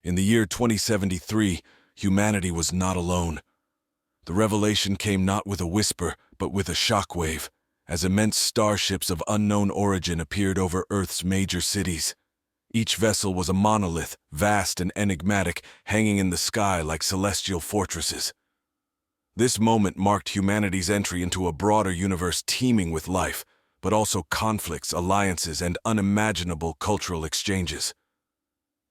In the year 2073, humanity was not alone. The revelation came not with a whisper, but with a shockwave, as immense starships of unknown origin appeared over Earth's major cities. Each vessel was a monolith, vast and enigmatic, hanging in the sky like celestial fortresses. This moment marked humanity's entry into a broader universe teeming with life, but also conflicts, alliances, and unimaginable cultural exchanges.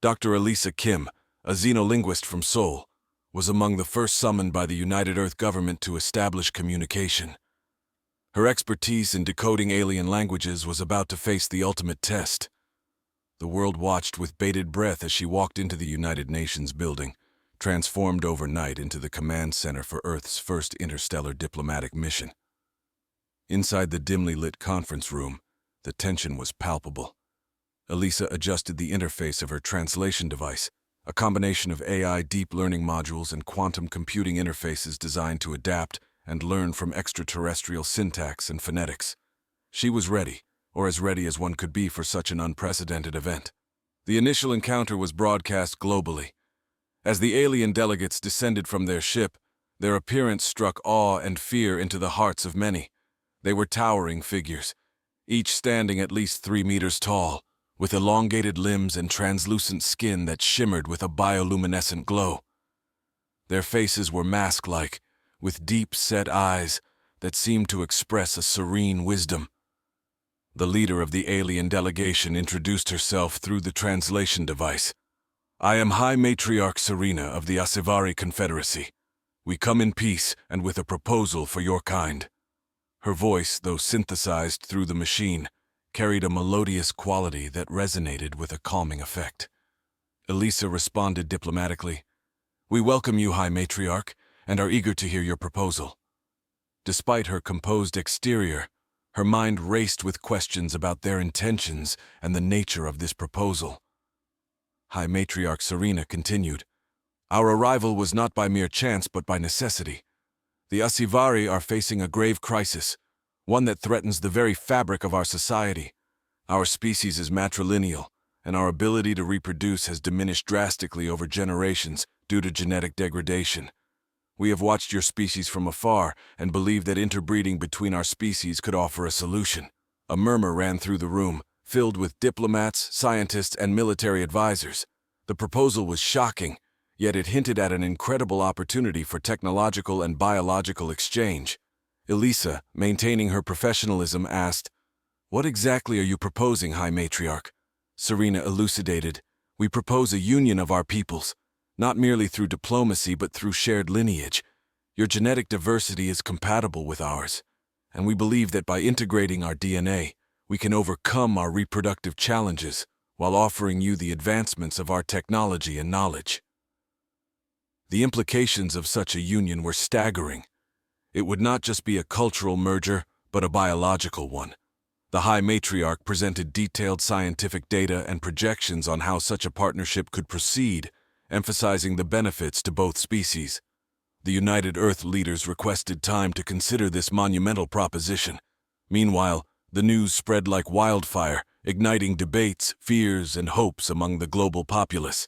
Dr. Elisa Kim, a xenolinguist from Seoul, was among the first summoned by the United Earth government to establish communication. Her expertise in decoding alien languages was about to face the ultimate test. The world watched with bated breath as she walked into the United Nations building, transformed overnight into the command center for Earth's first interstellar diplomatic mission. Inside the dimly lit conference room, the tension was palpable. Elisa adjusted the interface of her translation device, a combination of AI deep learning modules and quantum computing interfaces designed to adapt and learn from extraterrestrial syntax and phonetics. She was ready, or as ready as one could be for such an unprecedented event. The initial encounter was broadcast globally. As the alien delegates descended from their ship, their appearance struck awe and fear into the hearts of many. They were towering figures, each standing at least 3 meters tall, with elongated limbs and translucent skin that shimmered with a bioluminescent glow. Their faces were mask-like, with deep-set eyes that seemed to express a serene wisdom. The leader of the alien delegation introduced herself through the translation device. "I am High Matriarch Serena of the Asivari Confederacy. We come in peace and with a proposal for your kind." Her voice, though synthesized through the machine, carried a melodious quality that resonated with a calming effect. Elisa responded diplomatically, "We welcome you, High Matriarch, and are eager to hear your proposal." Despite her composed exterior, her mind raced with questions about their intentions and the nature of this proposal. High Matriarch Serena continued, "Our arrival was not by mere chance but by necessity. The Asivari are facing a grave crisis, one that threatens the very fabric of our society. Our species is matrilineal, and our ability to reproduce has diminished drastically over generations due to genetic degradation. We have watched your species from afar and believe that interbreeding between our species could offer a solution." A murmur ran through the room, filled with diplomats, scientists, and military advisors. The proposal was shocking, yet it hinted at an incredible opportunity for technological and biological exchange. Elisa, maintaining her professionalism, asked, "What exactly are you proposing, High Matriarch?" Serena elucidated, "We propose a union of our peoples, not merely through diplomacy but through shared lineage. Your genetic diversity is compatible with ours, and we believe that by integrating our DNA, we can overcome our reproductive challenges while offering you the advancements of our technology and knowledge." The implications of such a union were staggering. It would not just be a cultural merger, but a biological one. The High Matriarch presented detailed scientific data and projections on how such a partnership could proceed, emphasizing the benefits to both species. The United Earth leaders requested time to consider this monumental proposition. Meanwhile, the news spread like wildfire, igniting debates, fears, and hopes among the global populace.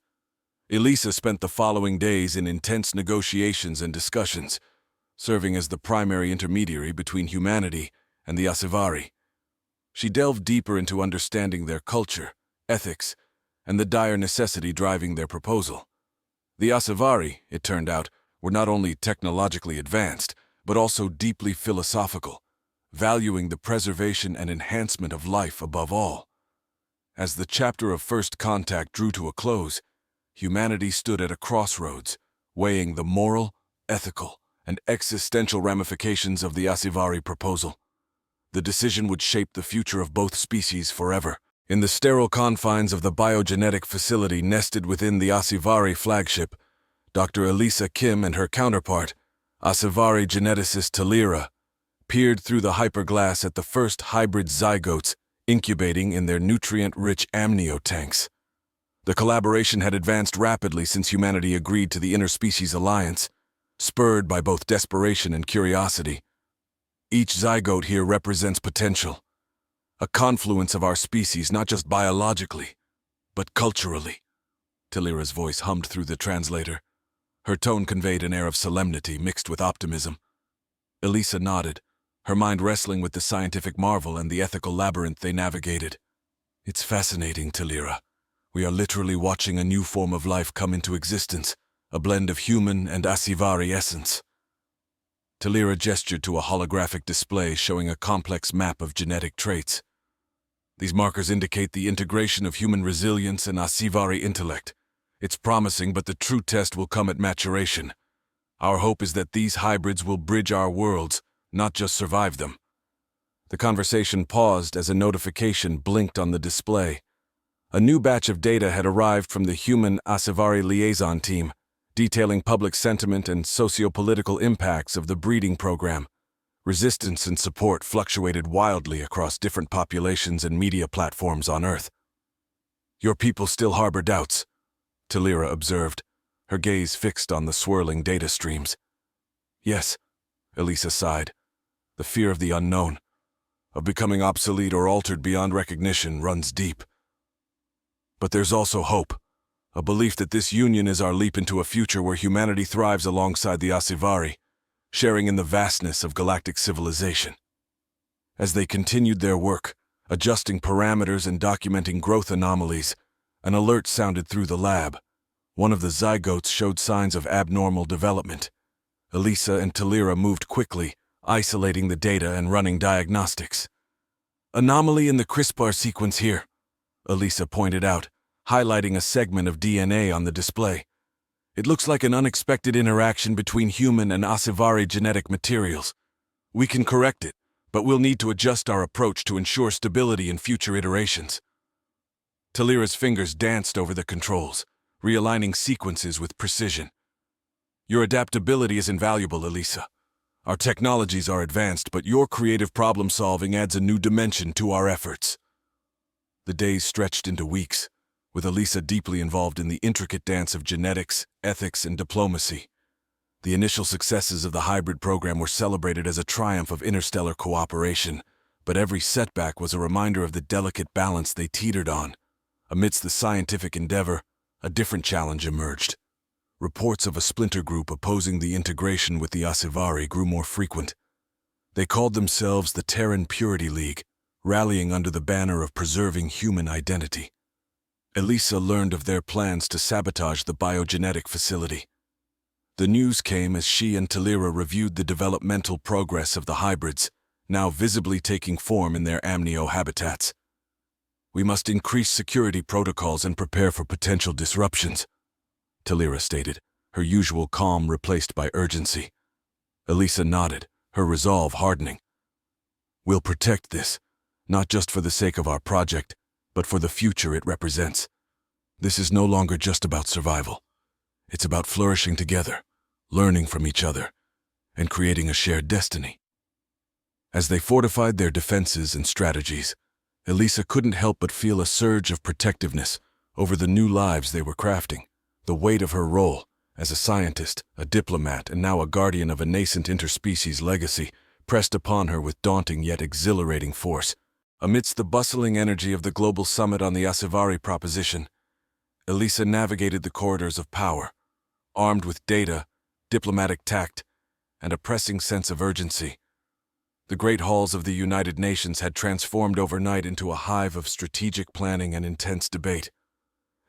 Elisa spent the following days in intense negotiations and discussions, serving as the primary intermediary between humanity and the Asivari. She delved deeper into understanding their culture, ethics, and the dire necessity driving their proposal. The Asivari, it turned out, were not only technologically advanced, but also deeply philosophical, valuing the preservation and enhancement of life above all. As the chapter of first contact drew to a close, humanity stood at a crossroads, weighing the moral, ethical, and existential ramifications of the Asivari proposal. The decision would shape the future of both species forever. In the sterile confines of the biogenetic facility nested within the Asivari flagship, Dr. Elisa Kim and her counterpart, Asivari geneticist Talira, peered through the hyperglass at the first hybrid zygotes incubating in their nutrient-rich amniotanks. The collaboration had advanced rapidly since humanity agreed to the interspecies alliance, spurred by both desperation and curiosity. Each zygote here represents potential, a confluence of our species not just biologically, but culturally. Talira's voice hummed through the translator. Her tone conveyed an air of solemnity mixed with optimism. Elisa nodded, her mind wrestling with the scientific marvel and the ethical labyrinth they navigated. It's fascinating, Talira. We are literally watching a new form of life come into existence, a blend of human and Asivari essence. Talira gestured to a holographic display showing a complex map of genetic traits. These markers indicate the integration of human resilience and Asivari intellect. It's promising, but the true test will come at maturation. Our hope is that these hybrids will bridge our worlds, not just survive them. The conversation paused as a notification blinked on the display. A new batch of data had arrived from the human Asivari liaison team, detailing public sentiment and socio-political impacts of the breeding program. Resistance and support fluctuated wildly across different populations and media platforms on Earth. Your people still harbor doubts, Talira observed, her gaze fixed on the swirling data streams. Yes, Elisa sighed. The fear of the unknown, of becoming obsolete or altered beyond recognition, runs deep. But there's also hope, a belief that this union is our leap into a future where humanity thrives alongside the Asivari, sharing in the vastness of galactic civilization. As they continued their work, adjusting parameters and documenting growth anomalies, an alert sounded through the lab. One of the zygotes showed signs of abnormal development. Elisa and Talira moved quickly, isolating the data and running diagnostics. Anomaly in the CRISPR sequence here, Elisa pointed out, highlighting a segment of DNA on the display. It looks like an unexpected interaction between human and Asivari genetic materials. We can correct it, but we'll need to adjust our approach to ensure stability in future iterations. Talira's fingers danced over the controls, realigning sequences with precision. Your adaptability is invaluable, Elisa. Our technologies are advanced, but your creative problem-solving adds a new dimension to our efforts. The days stretched into weeks, with Elisa deeply involved in the intricate dance of genetics, ethics, and diplomacy. The initial successes of the hybrid program were celebrated as a triumph of interstellar cooperation, but every setback was a reminder of the delicate balance they teetered on. Amidst the scientific endeavor, a different challenge emerged. Reports of a splinter group opposing the integration with the Asivari grew more frequent. They called themselves the Terran Purity League, rallying under the banner of preserving human identity. Elisa learned of their plans to sabotage the biogenetic facility. The news came as she and Talira reviewed the developmental progress of the hybrids, now visibly taking form in their amnio habitats. We must increase security protocols and prepare for potential disruptions, Talira stated, her usual calm replaced by urgency. Elisa nodded, her resolve hardening. We'll protect this, not just for the sake of our project, but for the future it represents. This is no longer just about survival. It's about flourishing together, learning from each other, and creating a shared destiny. As they fortified their defenses and strategies, Elisa couldn't help but feel a surge of protectiveness over the new lives they were crafting. The weight of her role, as a scientist, a diplomat, and now a guardian of a nascent interspecies legacy, pressed upon her with daunting yet exhilarating force. Amidst the bustling energy of the global summit on the Asivari proposition, Elisa navigated the corridors of power, armed with data, diplomatic tact, and a pressing sense of urgency. The great halls of the United Nations had transformed overnight into a hive of strategic planning and intense debate.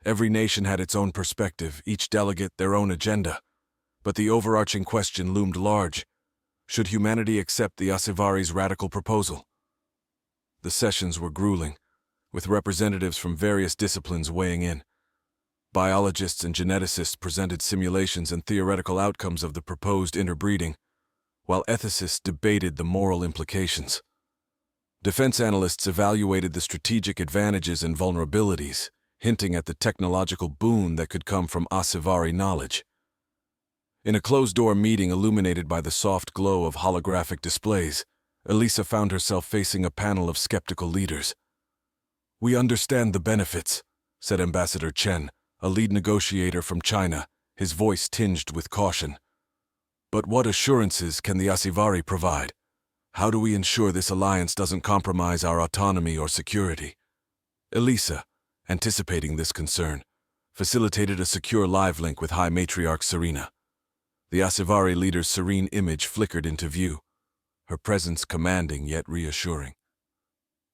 Every nation had its own perspective, each delegate their own agenda. But the overarching question loomed large. Should humanity accept the Asivari's radical proposal? The sessions were grueling, with representatives from various disciplines weighing in. Biologists and geneticists presented simulations and theoretical outcomes of the proposed interbreeding, while ethicists debated the moral implications. Defense analysts evaluated the strategic advantages and vulnerabilities, hinting at the technological boon that could come from Asivari knowledge. In a closed-door meeting illuminated by the soft glow of holographic displays, Elisa found herself facing a panel of skeptical leaders. "We understand the benefits," said Ambassador Chen, a lead negotiator from China, his voice tinged with caution. "But what assurances can the Asivari provide? How do we ensure this alliance doesn't compromise our autonomy or security?" Elisa, anticipating this concern, facilitated a secure live link with High Matriarch Serena. The Asivari leader's serene image flickered into view, her presence commanding yet reassuring.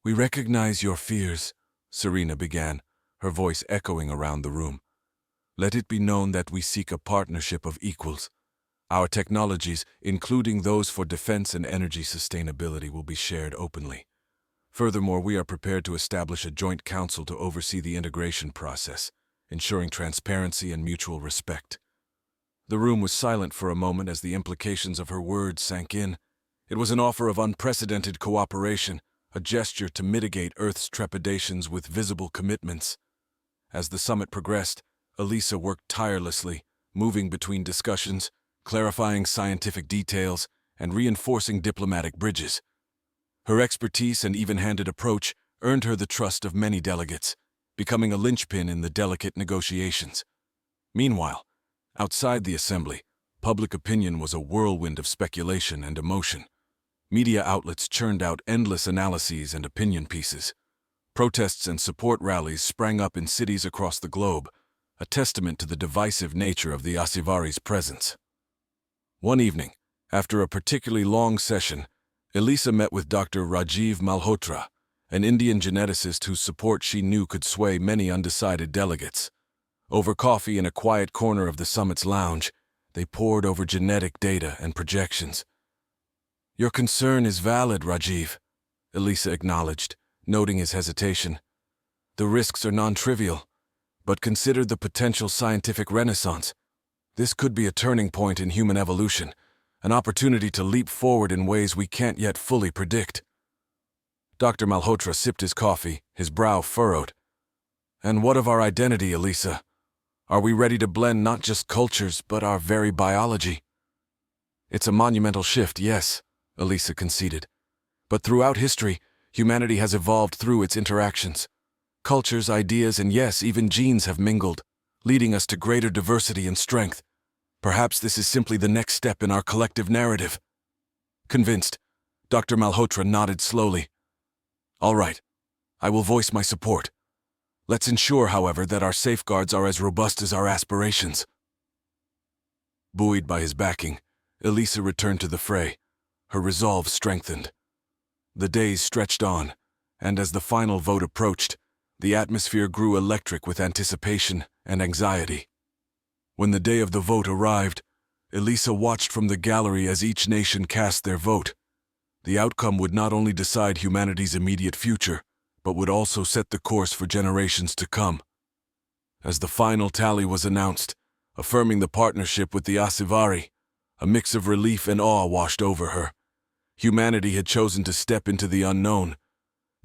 "We recognize your fears," Serena began, her voice echoing around the room. "Let it be known that we seek a partnership of equals. Our technologies, including those for defense and energy sustainability, will be shared openly. Furthermore, we are prepared to establish a joint council to oversee the integration process, ensuring transparency and mutual respect." The room was silent for a moment as the implications of her words sank in. It was an offer of unprecedented cooperation, a gesture to mitigate Earth's trepidations with visible commitments. As the summit progressed, Elisa worked tirelessly, moving between discussions, clarifying scientific details, and reinforcing diplomatic bridges. Her expertise and even-handed approach earned her the trust of many delegates, becoming a linchpin in the delicate negotiations. Meanwhile, outside the assembly, public opinion was a whirlwind of speculation and emotion. Media outlets churned out endless analyses and opinion pieces. Protests and support rallies sprang up in cities across the globe, a testament to the divisive nature of the Asivari's presence. One evening, after a particularly long session, Elisa met with Dr. Rajiv Malhotra, an Indian geneticist whose support she knew could sway many undecided delegates. Over coffee in a quiet corner of the summit's lounge, they pored over genetic data and projections. "Your concern is valid, Rajiv," Elisa acknowledged, noting his hesitation. "The risks are non-trivial, but consider the potential scientific renaissance. This could be a turning point in human evolution, an opportunity to leap forward in ways we can't yet fully predict." Dr. Malhotra sipped his coffee, his brow furrowed. "And what of our identity, Elisa? Are we ready to blend not just cultures, but our very biology?" "It's a monumental shift, yes," Elisa conceded. "But throughout history, humanity has evolved through its interactions. Cultures, ideas, and yes, even genes have mingled, leading us to greater diversity and strength. Perhaps this is simply the next step in our collective narrative." Convinced, Dr. Malhotra nodded slowly. "All right, I will voice my support. Let's ensure, however, that our safeguards are as robust as our aspirations." Buoyed by his backing, Elisa returned to the fray, her resolve strengthened. The days stretched on, and as the final vote approached, the atmosphere grew electric with anticipation and anxiety. When the day of the vote arrived, Elisa watched from the gallery as each nation cast their vote. The outcome would not only decide humanity's immediate future, but would also set the course for generations to come. As the final tally was announced, affirming the partnership with the Asivari, a mix of relief and awe washed over her. Humanity had chosen to step into the unknown,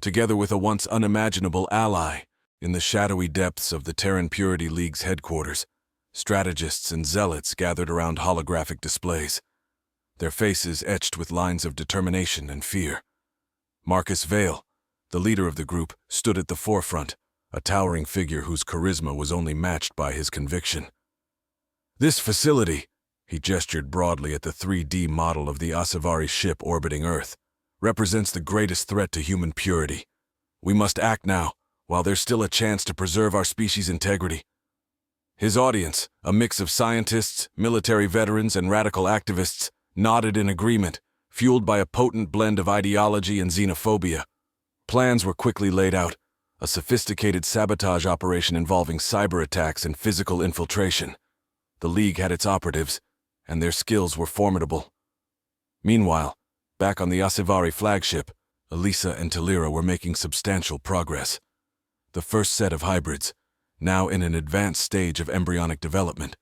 together with a once unimaginable ally, in the shadowy depths of the Terran Purity League's headquarters. Strategists and zealots gathered around holographic displays, their faces etched with lines of determination and fear. Marcus Vale, the leader of the group, stood at the forefront, a towering figure whose charisma was only matched by his conviction. "This facility," he gestured broadly at the 3D model of the Asivari ship orbiting Earth, "represents the greatest threat to human purity. We must act now, while there's still a chance to preserve our species' integrity." His audience, a mix of scientists, military veterans, and radical activists, nodded in agreement, fueled by a potent blend of ideology and xenophobia. Plans were quickly laid out, a sophisticated sabotage operation involving cyber attacks and physical infiltration. The League had its operatives, and their skills were formidable. Meanwhile, back on the Asivari flagship, Elisa and Talira were making substantial progress. The first set of hybrids, now in an advanced stage of embryonic development,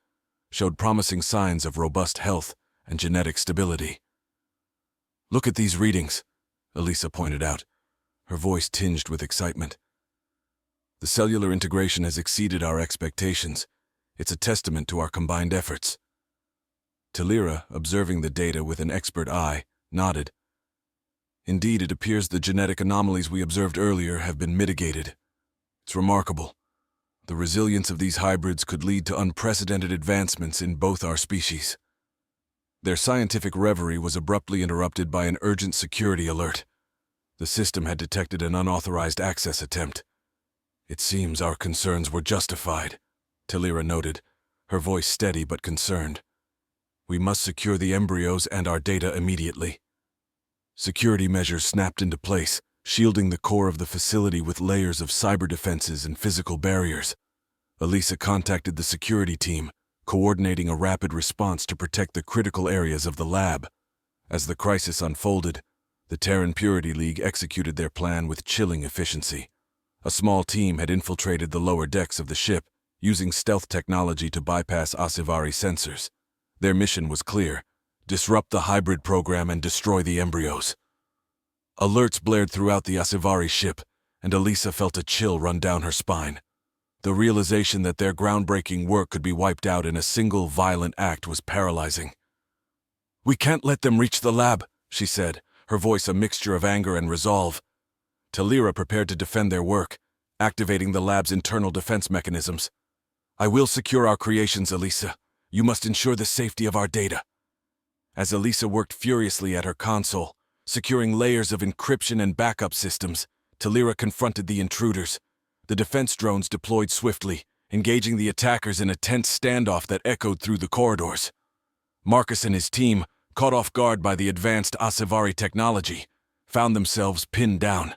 showed promising signs of robust health and genetic stability. "Look at these readings," Elisa pointed out, her voice tinged with excitement. "The cellular integration has exceeded our expectations. It's a testament to our combined efforts." Talira, observing the data with an expert eye, nodded. "Indeed, it appears the genetic anomalies we observed earlier have been mitigated. It's remarkable. The resilience of these hybrids could lead to unprecedented advancements in both our species." Their scientific reverie was abruptly interrupted by an urgent security alert. The system had detected an unauthorized access attempt. "It seems our concerns were justified," Talira noted, her voice steady but concerned. "We must secure the embryos and our data immediately." Security measures snapped into place, shielding the core of the facility with layers of cyber defenses and physical barriers. Elisa contacted the security team, coordinating a rapid response to protect the critical areas of the lab. As the crisis unfolded, the Terran Purity League executed their plan with chilling efficiency. A small team had infiltrated the lower decks of the ship, using stealth technology to bypass Asivari sensors. Their mission was clear: disrupt the hybrid program and destroy the embryos. Alerts blared throughout the Asivari ship, and Elisa felt a chill run down her spine. The realization that their groundbreaking work could be wiped out in a single violent act was paralyzing. "We can't let them reach the lab," she said, her voice a mixture of anger and resolve. Talira prepared to defend their work, activating the lab's internal defense mechanisms. "I will secure our creations, Elisa. You must ensure the safety of our data." As Elisa worked furiously at her console, securing layers of encryption and backup systems, Talira confronted the intruders. The defense drones deployed swiftly, engaging the attackers in a tense standoff that echoed through the corridors. Marcus and his team, caught off guard by the advanced Asivari technology, found themselves pinned down.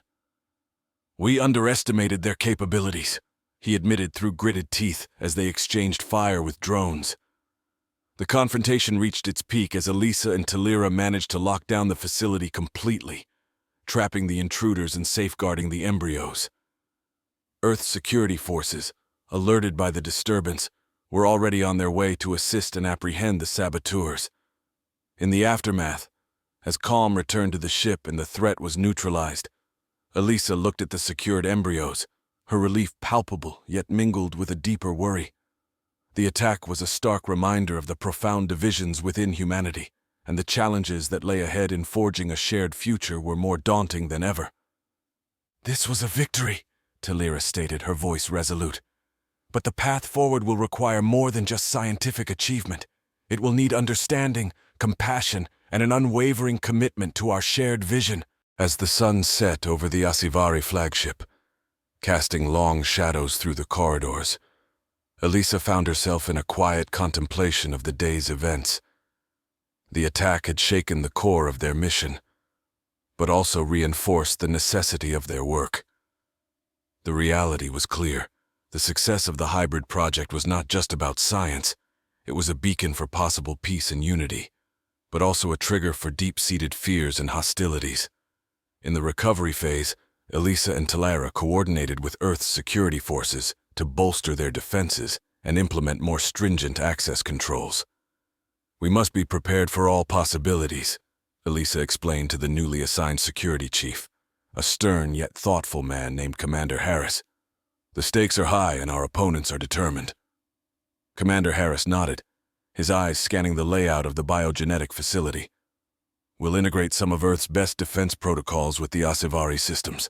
"We underestimated their capabilities," he admitted through gritted teeth as they exchanged fire with drones. The confrontation reached its peak as Elisa and Talira managed to lock down the facility completely, trapping the intruders and safeguarding the embryos. Earth's security forces, alerted by the disturbance, were already on their way to assist and apprehend the saboteurs. In the aftermath, as calm returned to the ship and the threat was neutralized, Elisa looked at the secured embryos, her relief palpable yet mingled with a deeper worry. The attack was a stark reminder of the profound divisions within humanity, and the challenges that lay ahead in forging a shared future were more daunting than ever. "This was a victory," Talira stated, her voice resolute. "But the path forward will require more than just scientific achievement. It will need understanding, compassion, and an unwavering commitment to our shared vision." As the sun set over the Asivari flagship, casting long shadows through the corridors, Elisa found herself in a quiet contemplation of the day's events. The attack had shaken the core of their mission, but also reinforced the necessity of their work. The reality was clear. The success of the hybrid project was not just about science. It was a beacon for possible peace and unity, but also a trigger for deep-seated fears and hostilities. In the recovery phase, Elisa and Talira coordinated with Earth's security forces to bolster their defenses and implement more stringent access controls. "We must be prepared for all possibilities," Elisa explained to the newly assigned security chief, a stern yet thoughtful man named Commander Harris. "The stakes are high and our opponents are determined." Commander Harris nodded, his eyes scanning the layout of the biogenetic facility. "We'll integrate some of Earth's best defense protocols with the Asivari systems.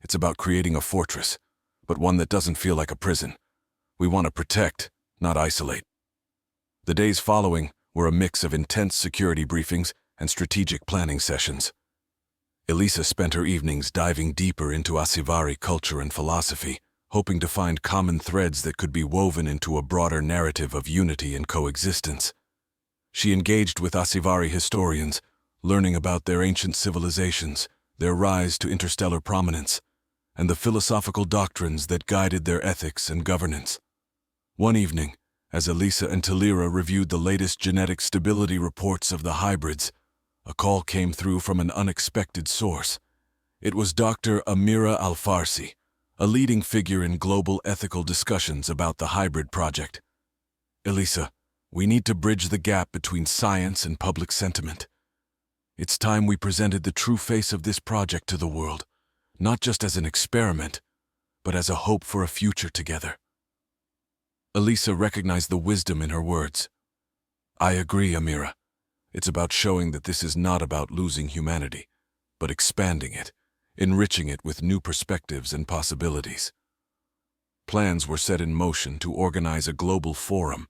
It's about creating a fortress, but one that doesn't feel like a prison. We want to protect, not isolate." The days following were a mix of intense security briefings and strategic planning sessions. Elisa spent her evenings diving deeper into Asivari culture and philosophy, hoping to find common threads that could be woven into a broader narrative of unity and coexistence. She engaged with Asivari historians, learning about their ancient civilizations, their rise to interstellar prominence, and the philosophical doctrines that guided their ethics and governance. One evening, as Elisa and Talira reviewed the latest genetic stability reports of the hybrids, a call came through from an unexpected source. It was Dr. Amira Al-Farsi, a leading figure in global ethical discussions about the hybrid project. "Elisa, we need to bridge the gap between science and public sentiment. It's time we presented the true face of this project to the world, not just as an experiment, but as a hope for a future together." Elisa recognized the wisdom in her words. "I agree, Amira. It's about showing that this is not about losing humanity, but expanding it, enriching it with new perspectives and possibilities." Plans were set in motion to organize a global forum,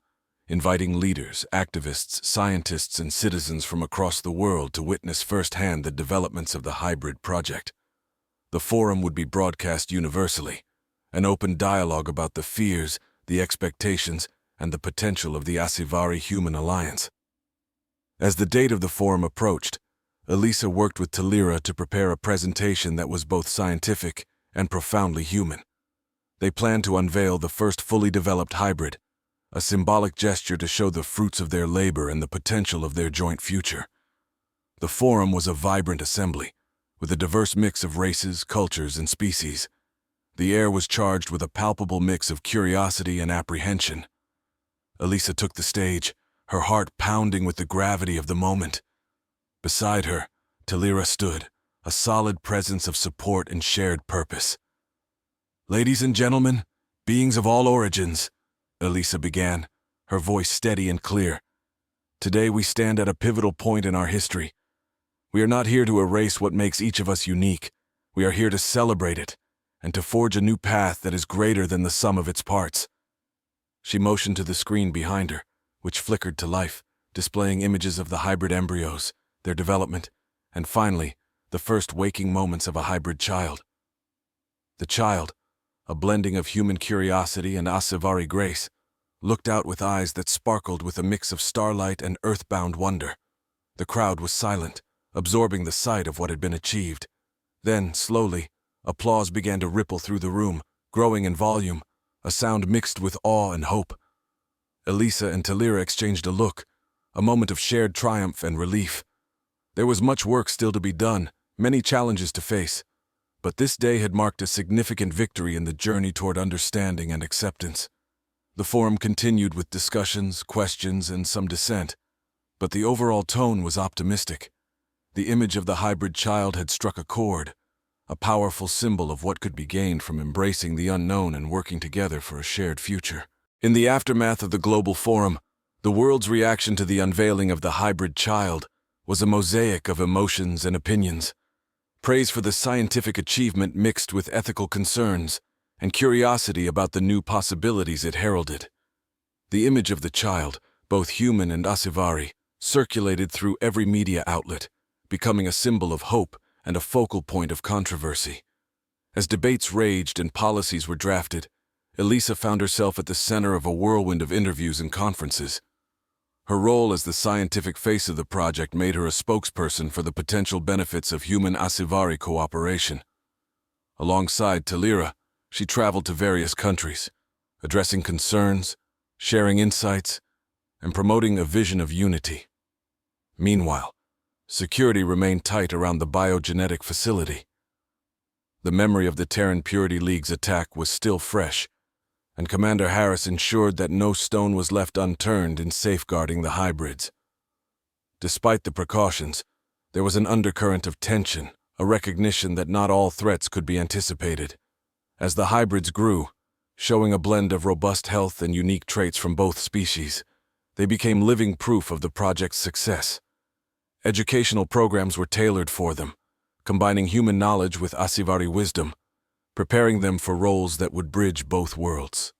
inviting leaders, activists, scientists, and citizens from across the world to witness firsthand the developments of the hybrid project. The forum would be broadcast universally, an open dialogue about the fears, the expectations, and the potential of the Sci-Fi-human alliance. As the date of the forum approached, Elisa worked with Talira to prepare a presentation that was both scientific and profoundly human. They planned to unveil the first fully developed hybrid, a symbolic gesture to show the fruits of their labor and the potential of their joint future. The forum was a vibrant assembly, with a diverse mix of races, cultures, and species. The air was charged with a palpable mix of curiosity and apprehension. Elisa took the stage, her heart pounding with the gravity of the moment. Beside her, Talira stood, a solid presence of support and shared purpose. "Ladies and gentlemen, beings of all origins," Elisa began, her voice steady and clear. "Today we stand at a pivotal point in our history. We are not here to erase what makes each of us unique. We are here to celebrate it, and to forge a new path that is greater than the sum of its parts." She motioned to the screen behind her, which flickered to life, displaying images of the hybrid embryos, their development, and finally, the first waking moments of a hybrid child. The child, a blending of human curiosity and Sci-Fi grace, looked out with eyes that sparkled with a mix of starlight and earthbound wonder. The crowd was silent, absorbing the sight of what had been achieved. Then, slowly, applause began to ripple through the room, growing in volume, a sound mixed with awe and hope. Elisa and Talira exchanged a look, a moment of shared triumph and relief. There was much work still to be done, many challenges to face, but this day had marked a significant victory in the journey toward understanding and acceptance. The forum continued with discussions, questions, and some dissent, but the overall tone was optimistic. The image of the hybrid child had struck a chord, a powerful symbol of what could be gained from embracing the unknown and working together for a shared future. In the aftermath of the global forum, the world's reaction to the unveiling of the hybrid child was a mosaic of emotions and opinions. Praise for the scientific achievement mixed with ethical concerns and curiosity about the new possibilities it heralded. The image of the child, both human and Sci-Fi, circulated through every media outlet, becoming a symbol of hope and a focal point of controversy. As debates raged and policies were drafted, Elisa found herself at the center of a whirlwind of interviews and conferences. Her role as the scientific face of the project made her a spokesperson for the potential benefits of human Sci-Fi cooperation. Alongside Talira, she traveled to various countries, addressing concerns, sharing insights, and promoting a vision of unity. Meanwhile, security remained tight around the biogenetic facility. The memory of the Terran Purity League's attack was still fresh, and Commander Harris ensured that no stone was left unturned in safeguarding the hybrids. Despite the precautions, there was an undercurrent of tension, a recognition that not all threats could be anticipated. As the hybrids grew, showing a blend of robust health and unique traits from both species, they became living proof of the project's success. Educational programs were tailored for them, combining human knowledge with Sci-Fi wisdom, preparing them for roles that would bridge both worlds.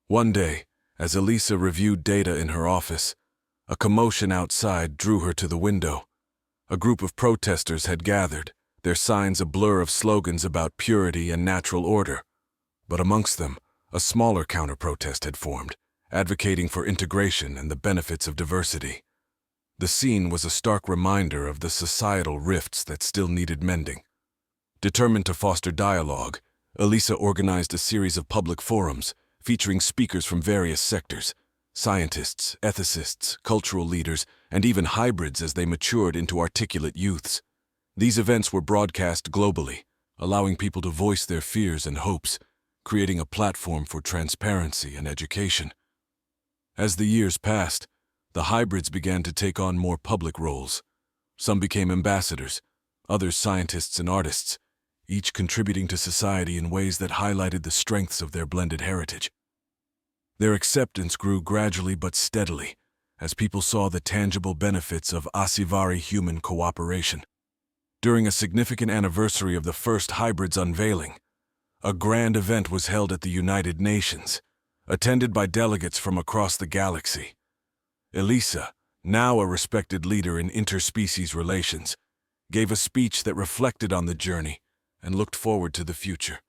One day, as Elisa reviewed data in her office, a commotion outside drew her to the window. A group of protesters had gathered, their signs a blur of slogans about purity and natural order. But amongst them, a smaller counter-protest had formed, advocating for integration and the benefits of diversity. The scene was a stark reminder of the societal rifts that still needed mending. Determined to foster dialogue, Elisa organized a series of public forums featuring speakers from various sectors, scientists, ethicists, cultural leaders, and even hybrids as they matured into articulate youths. These events were broadcast globally, allowing people to voice their fears and hopes, creating a platform for transparency and education. As the years passed, the hybrids began to take on more public roles. Some became ambassadors, others scientists and artists, each contributing to society in ways that highlighted the strengths of their blended heritage. Their acceptance grew gradually but steadily, as people saw the tangible benefits of Sci-Fi human cooperation. During a significant anniversary of the first hybrid's unveiling, a grand event was held at the United Nations, attended by delegates from across the galaxy. Elisa, now a respected leader in interspecies relations, gave a speech that reflected on the journey and looked forward to the future.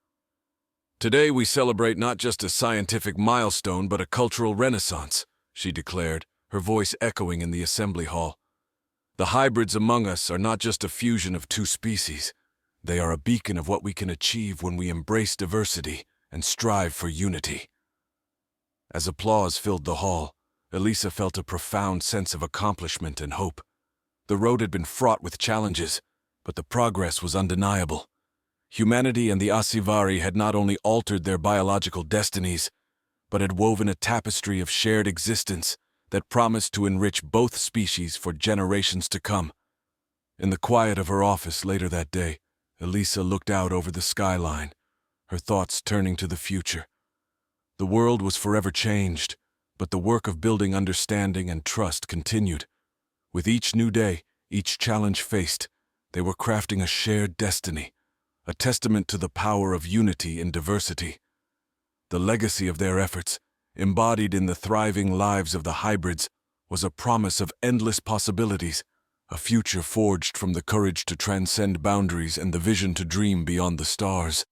Today we celebrate not just a scientific milestone but a cultural renaissance, she declared, her voice echoing in the assembly hall. The hybrids among us are not just a fusion of two species. They are a beacon of what we can achieve when we embrace diversity and strive for unity. As applause filled the hall, Elisa felt a profound sense of accomplishment and hope. The road had been fraught with challenges, but the progress was undeniable. Humanity and the Asivari had not only altered their biological destinies, but had woven a tapestry of shared existence that promised to enrich both species for generations to come. In the quiet of her office later that day, Elisa looked out over the skyline, her thoughts turning to the future. The world was forever changed, but the work of building understanding and trust continued. With each new day, each challenge faced, they were crafting a shared destiny, a testament to the power of unity in diversity. The legacy of their efforts, embodied in the thriving lives of the hybrids, was a promise of endless possibilities, a future forged from the courage to transcend boundaries and the vision to dream beyond the stars.